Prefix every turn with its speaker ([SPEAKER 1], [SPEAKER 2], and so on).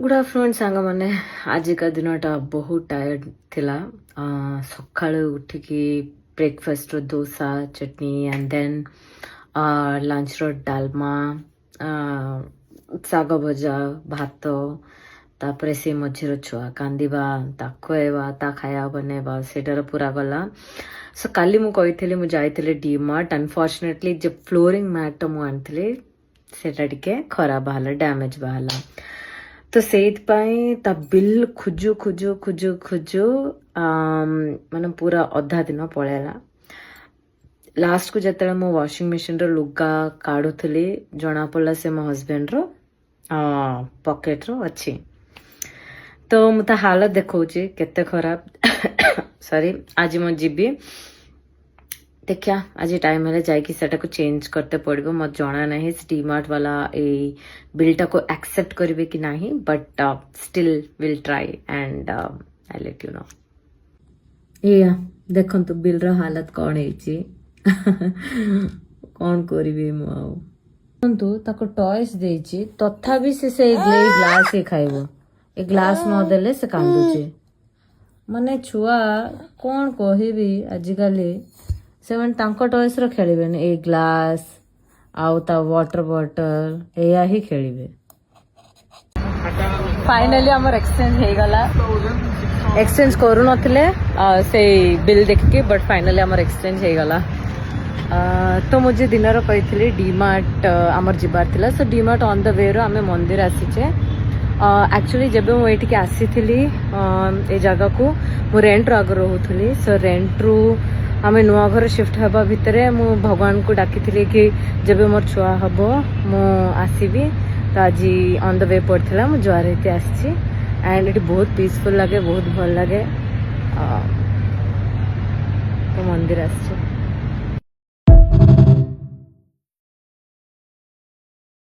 [SPEAKER 1] good afternoon सांग मैंने आज का दिनटा बहुत टायर्ड थिला सकाळु उठिकी ब्रेकफास्ट रो dosa chutney and then lunch रो डालमा शाग भजा भात तापर से मझीर छुआ कांदिबा ता खुएबा ता खाया बनेबा सेटार पूरा गला सो काली मु कहिथिले मु जाइथिले डीमार्ट अनफॉर्चुनेटली जे फ्लोरिंग मैट मु आनथिले सेटा टिके खराब बाहला डैमेज बाहला तो सेइथपाई ता बिल खुजु खुजु खुजु खुजु माने पूरा अधा दिन पळेला लास्ट को जतले मो वॉशिंग मशीन रो लुगा काढुथली जना पड़ला से मो हस्बैंड रो पॉकेट रो अच्छी तो मुता हालत देखौची केते खराब सॉरी आज मो जीबी देखिया आज टाइम है जाकि सेटा को चेंज करते पड़ो मत जना नहीं डीमार्ट वाला ए बिलटा को एक्सेप्ट करेंगे कि नहीं but still will try and I let you know या देखो तो बिल रो हालत कौन है कौन करी मुझे ताको टॉयस देछि तथापि से ग्लास ही खाइबो ए ग्लास न देले से कांदुचे माने छुआ कौन कहबी आजिकाली से टॉयस रो खेलिबे ए ग्लास आउ ता वाटर बॉटल एया ही खेलिबे फाइनली हमर एक्सचेंज हे गला एक्सचेंज करू नथिले से बिल देखके बट फाइनली हमर एक्सचेंज हे गला तो मुझे दिन रो कहिथिले डीमार्ट हमर जिबार थिला सो डीमार्ट ऑन द वे रो हमें मंदिर आसीचे एक्चुअली जब मु एठी के आसीथिली ए जगह को मु रेंट रो आगर रहउथली सो रेंट रू आमे नुआ घर शिफ्ट हवा भितर मु भगवान को डाकी कि जब मोर छुआ हम मु आसबि तो आज ऑन द वे पड़ता मु जुआर हेते आसी एंड ये बहुत पीसफुल लगे बहुत भल लगे तो मंदिर आसी